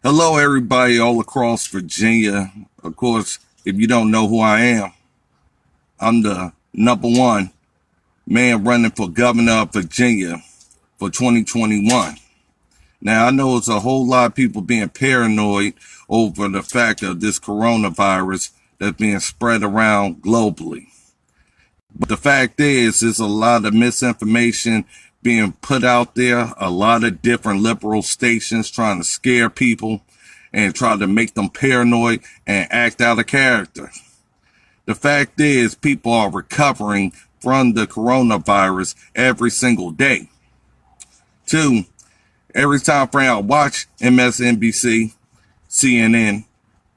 Hello, everybody all across Virginia. Of course, if you don't know who I am, I'm the number one man running for governor of Virginia for 2021. Now, I know it's a whole lot of people being paranoid over the fact of this coronavirus that's being spread around globally. But the fact is, there's a lot of misinformation being put out there, a lot of different liberal stations trying to scare people and try to make them paranoid and act out of character. The fact is, people are recovering from the coronavirus every single day. Two, every time I watch MSNBC, CNN,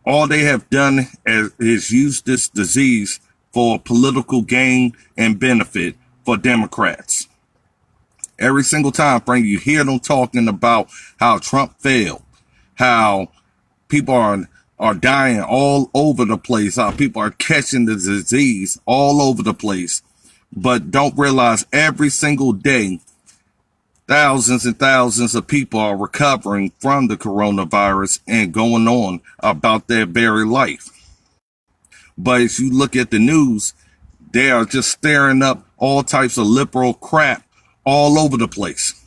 all they have done is use this disease for political gain and benefit for Democrats. Every single time frame you hear them talking about how Trump failed, how people are dying all over the place, how people are catching the disease all over the place, but don't realize every single day thousands and thousands of people are recovering from the coronavirus and going on about their very life. But as you look at the news, they are just stirring up all types of liberal crap all over the place.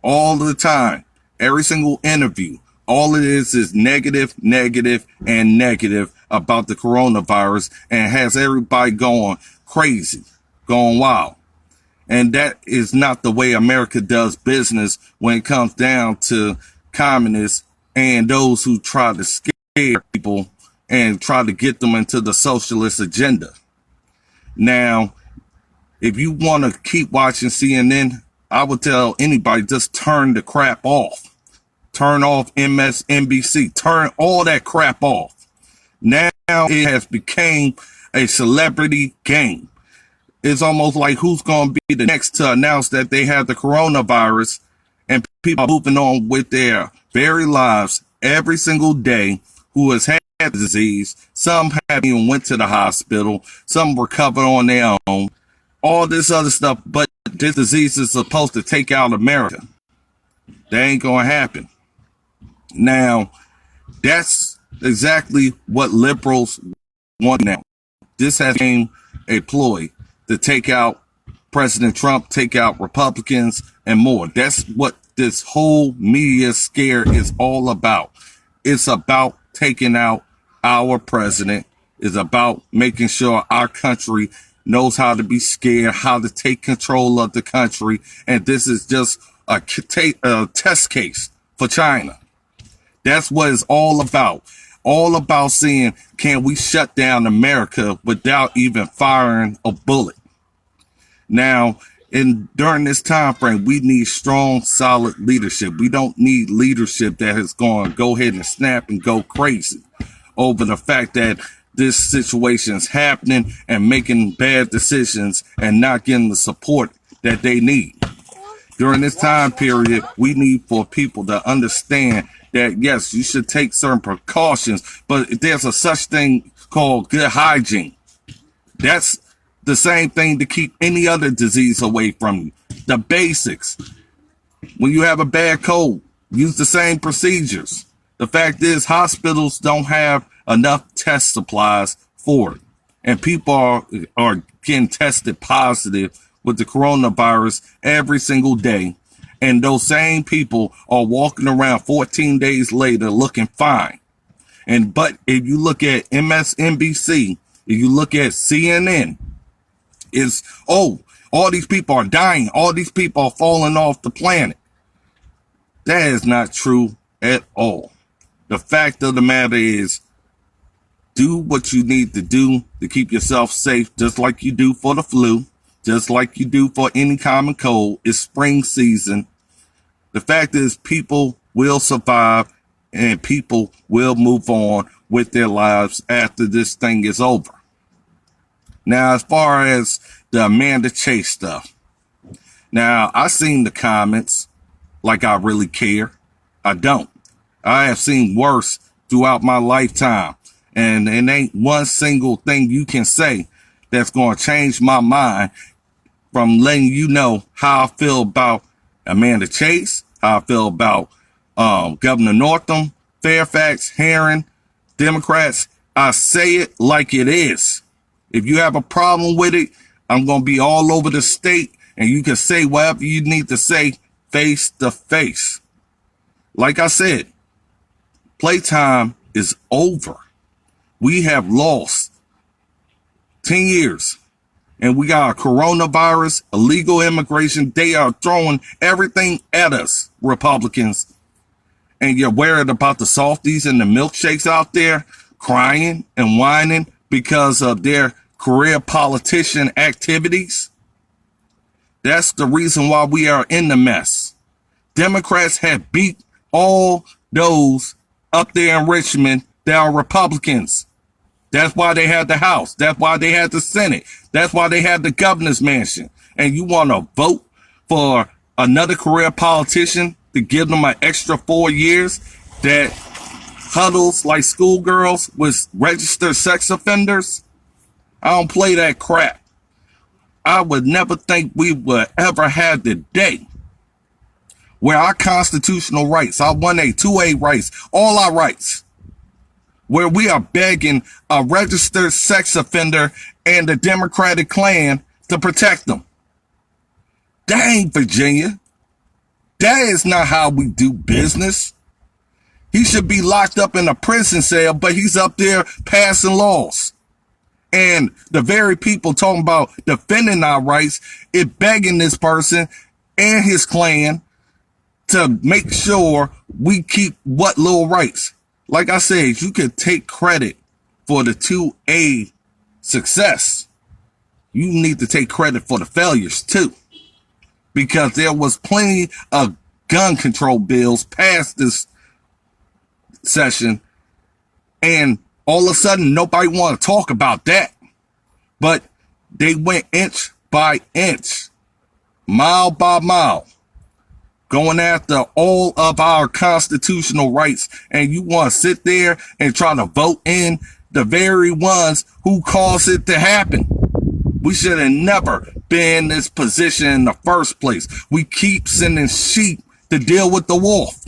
All the time. Every single interview. All it is negative, negative, and negative about the coronavirus and has everybody going crazy, going wild. And that is not the way America does business when it comes down to communists and those who try to scare people and try to get them into the socialist agenda. Now, if you want to keep watching CNN, I would tell anybody, just turn the crap off. Turn off MSNBC. Turn all that crap off. Now it has become a celebrity game. It's almost like who's going to be the next to announce that they have the coronavirus, and people are moving on with their very lives every single day who has had the disease. Some haven't even went to the hospital. Some recovered on their own. All this other stuff, but this disease is supposed to take out America. That ain't going to happen. Now, that's exactly what liberals want now. This has been a ploy to take out President Trump, take out Republicans, and more. That's what this whole media scare is all about. It's about taking out our president. It's about making sure our country knows how to be scared, how to take control of the country. And this is just a test case for China. That's what it's all about. All about seeing, can we shut down America without even firing a bullet? Now, during this time frame, we need strong, solid leadership. We don't need leadership that is going to go ahead and snap and go crazy over the fact that this situation is happening and making bad decisions and not getting the support that they need. During this time period, we need for people to understand that, yes, you should take certain precautions, but there's a such thing called good hygiene. That's the same thing to keep any other disease away from you. The basics. When you have a bad cold, use the same procedures. The fact is, hospitals don't have enough test supplies for it. And people are getting tested positive with the coronavirus every single day. And those same people are walking around 14 days later looking fine. But if you look at MSNBC, if you look at CNN, all these people are dying. All these people are falling off the planet. That is not true at all. The fact of the matter is, do what you need to do to keep yourself safe, just like you do for the flu, just like you do for any common cold. It's spring season. The fact is, people will survive and people will move on with their lives after this thing is over. Now, as far as the Amanda Chase stuff, now I seen the comments like I really care. I don't. I have seen worse throughout my lifetime. And it ain't one single thing you can say that's going to change my mind from letting you know how I feel about Amanda Chase, how I feel about Governor Northam, Fairfax, Herron, Democrats. I say it like it is. If you have a problem with it, I'm going to be all over the state, and you can say whatever you need to say face to face. Like I said, playtime is over. We have lost 10 years, and we got a coronavirus, illegal immigration. They are throwing everything at us, Republicans. And you're worried about the softies and the milkshakes out there crying and whining because of their career politician activities. That's the reason why we are in the mess. Democrats have beat all those up there in Richmond that are Republicans. That's why they had the House. That's why they had the Senate. That's why they had the governor's mansion. And you want to vote for another career politician to give them an extra 4 years that huddles like schoolgirls with registered sex offenders? I don't play that crap. I would never think we would ever have the day where our constitutional rights, our 1A, 2A rights, all our rights, where we are begging a registered sex offender and the Democratic Klan to protect them. That ain't Virginia. That is not how we do business. He should be locked up in a prison cell, but he's up there passing laws. And the very people talking about defending our rights is begging this person and his clan to make sure we keep what little rights. Like I said, you could take credit for the 2A success. You need to take credit for the failures too. Because there was plenty of gun control bills passed this session, and all of a sudden nobody want to talk about that. But they went inch by inch, mile by mile, going after all of our constitutional rights, and you want to sit there and try to vote in the very ones who caused it to happen. We should have never been in this position in the first place. We keep sending sheep to deal with the wolf.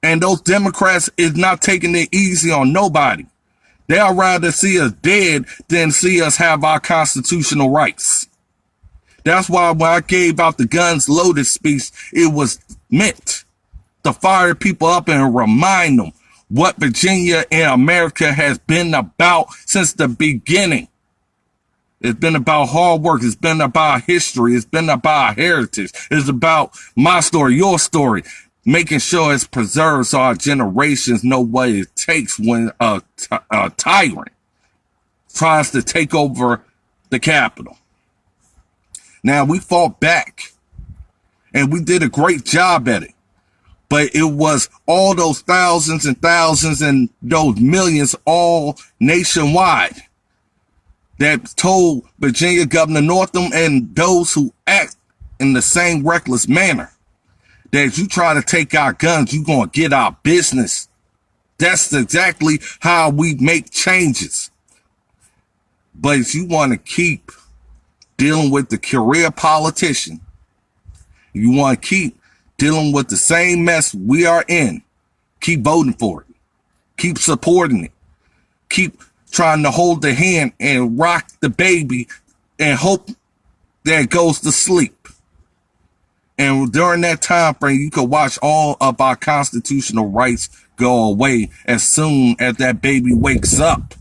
And those Democrats is not taking it easy on nobody. They'd rather see us dead than see us have our constitutional rights. That's why when I gave out the guns loaded speech, it was meant to fire people up and remind them what Virginia and America has been about since the beginning. It's been about hard work. It's been about history. It's been about heritage. It's about my story, your story, making sure it's preserved so our generations know what it takes when a tyrant tries to take over the Capitol. Now, we fought back, and we did a great job at it. But it was all those thousands and thousands and those millions all nationwide that told Virginia Governor Northam and those who act in the same reckless manner that if you try to take our guns, you're going to get our business. That's exactly how we make changes. But if you want to keep dealing with the career politician, you want to keep dealing with the same mess we are in, keep voting for it. Keep supporting it. Keep trying to hold the hand and rock the baby and hope that it goes to sleep. And during that time frame, you could watch all of our constitutional rights go away as soon as that baby wakes up.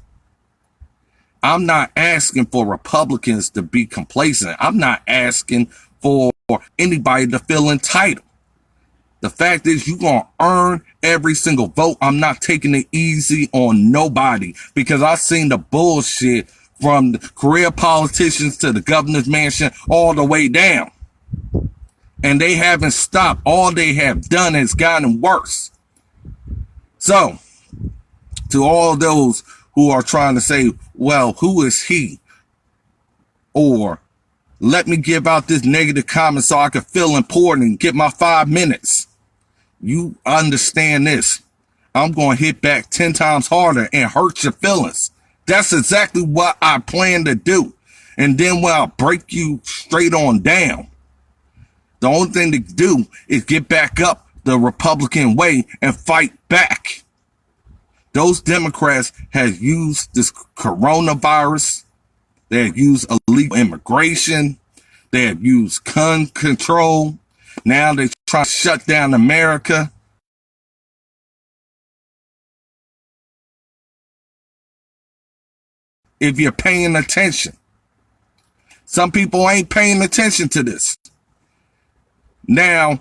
I'm not asking for Republicans to be complacent. I'm not asking for anybody to feel entitled. The fact is, you're going to earn every single vote. I'm not taking it easy on nobody because I've seen the bullshit from the career politicians to the governor's mansion all the way down. And they haven't stopped. All they have done has gotten worse. So, to all those who are trying to say, well, who is he? Or, let me give out this negative comment so I can feel important and get my 5 minutes. You understand this. I'm going to hit back 10 times harder and hurt your feelings. That's exactly what I plan to do. And then when I break you straight on down, the only thing to do is get back up the Republican way and fight back. Those Democrats have used this coronavirus. They have used illegal immigration. They have used gun control. Now they try to shut down America. If you're paying attention, some people ain't paying attention to this. Now,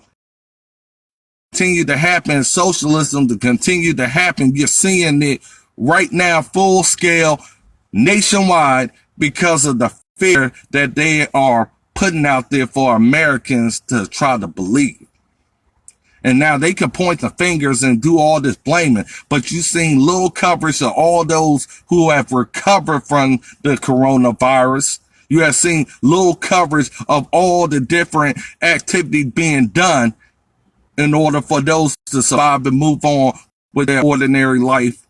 continue to happen, socialism to continue to happen. You're seeing it right now, full scale, nationwide, because of the fear that they are putting out there for Americans to try to believe. And now they can point the fingers and do all this blaming, but you've seen little coverage of all those who have recovered from the coronavirus. You have seen little coverage of all the different activity being done in order for those to survive and move on with their ordinary life.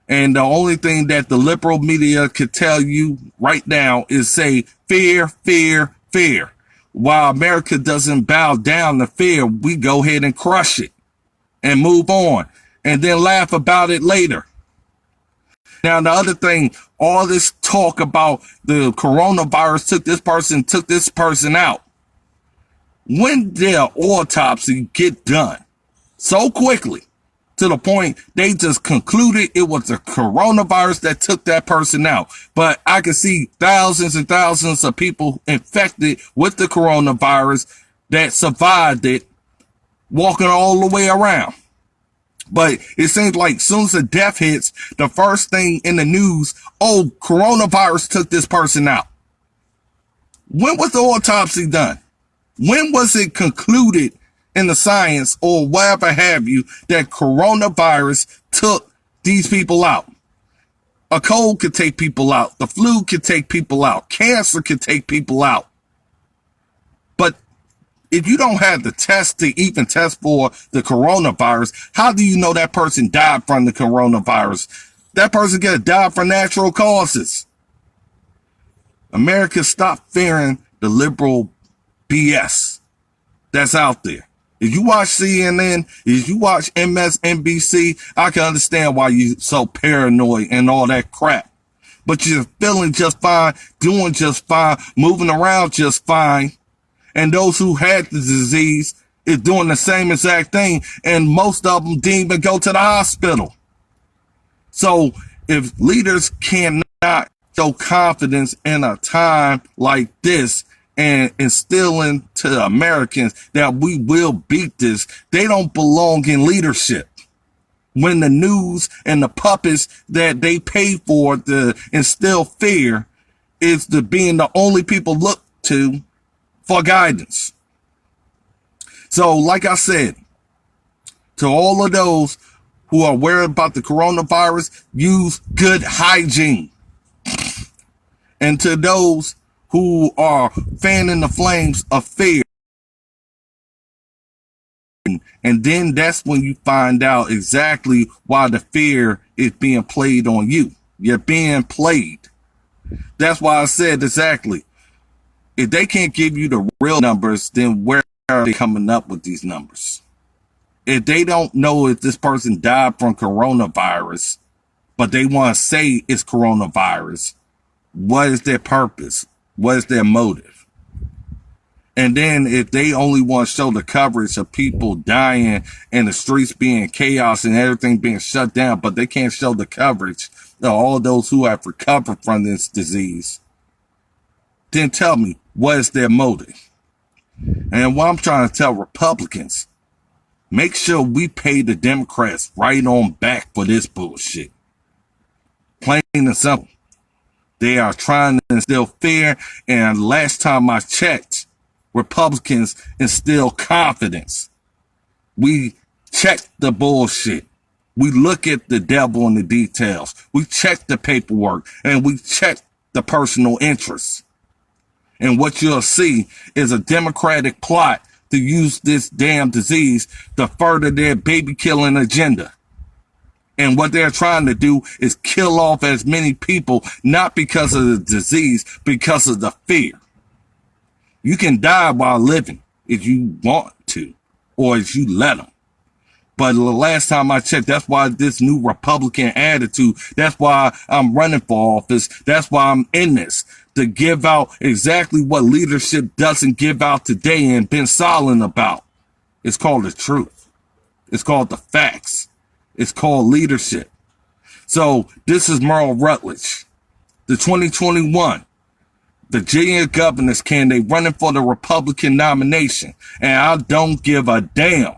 And the only thing that the liberal media could tell you right now is say fear, fear, fear. While America doesn't bow down to fear, we go ahead and crush it and move on and then laugh about it later. Now, the other thing, all this talk about the coronavirus took this person out. When did an autopsy get done so quickly to the point they just concluded it was the coronavirus that took that person out? But I can see thousands and thousands of people infected with the coronavirus that survived it, walking all the way around. But it seems like as soon as the death hits, the first thing in the news, oh, coronavirus took this person out. When was the autopsy done? When was it concluded in the science or whatever have you that coronavirus took these people out? A cold could take people out. The flu could take people out. Cancer could take people out. But if you don't have the test to even test for the coronavirus, how do you know that person died from the coronavirus? That person could have died from natural causes. America, stop fearing the liberal BS that's out there. If you watch CNN, if you watch MSNBC, I can understand why you're so paranoid and all that crap. But you're feeling just fine, doing just fine, moving around just fine. And those who had the disease is doing the same exact thing. And most of them didn't even go to the hospital. So if leaders cannot show confidence in a time like this and instilling to Americans that we will beat this, they don't belong in leadership. When the news and the puppets that they pay for to instill fear is the being the only people look to for guidance. So, like I said, to all of those who are worried about the coronavirus, use good hygiene. And to those who are fanning the flames of fear, and then that's when you find out exactly why the fear is being played on you. You're being played. That's why I said exactly. If they can't give you the real numbers, then where are they coming up with these numbers? If they don't know if this person died from coronavirus, but they want to say it's coronavirus, what is their purpose? What is their motive? And then if they only want to show the coverage of people dying and the streets being chaos and everything being shut down, but they can't show the coverage of all those who have recovered from this disease, then tell me, what is their motive? And what I'm trying to tell Republicans, make sure we pay the Democrats right on back for this bullshit. Plain and simple. They are trying to instill fear, and last time I checked, Republicans instill confidence. We check the bullshit. We look at the devil in the details. We check the paperwork, and we check the personal interests. And what you'll see is a Democratic plot to use this damn disease to further their baby killing agenda. And what they're trying to do is kill off as many people, not because of the disease, because of the fear. You can die while living if you want to. or as you let them. But the last time I checked, that's why this new Republican attitude, that's why I'm running for office. That's why I'm in this, to give out exactly what leadership doesn't give out today and been silent about. It's called the truth. It's called the facts. It's called leadership. So this is Merle Rutledge, the 2021 Virginia governor's candidate running for the Republican nomination. And I don't give a damn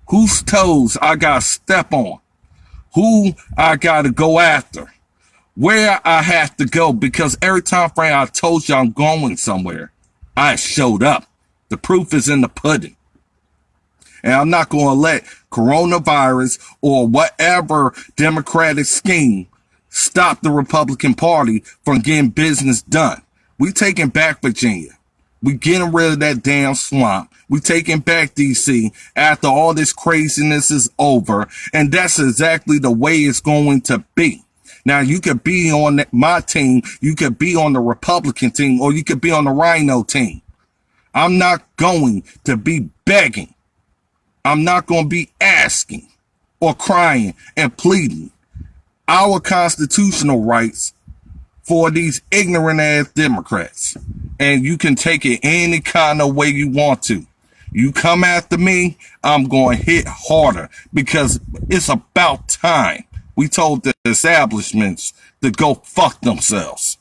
whose toes I got to step on, who I got to go after, where I have to go, because every time frame I told you I'm going somewhere, I showed up. The proof is in the pudding. And I'm not going to let coronavirus or whatever Democratic scheme stop the Republican Party from getting business done. We taking back Virginia. We getting rid of that damn swamp. We taking back DC after all this craziness is over. And that's exactly the way it's going to be. Now, you could be on my team. You could be on the Republican team, or you could be on the Rhino team. I'm not going to be begging. I'm not going to be asking or crying and pleading our constitutional rights for these ignorant ass Democrats. And you can take it any kind of way you want to. You come after me, I'm going to hit harder, because it's about time we told the establishments to go fuck themselves.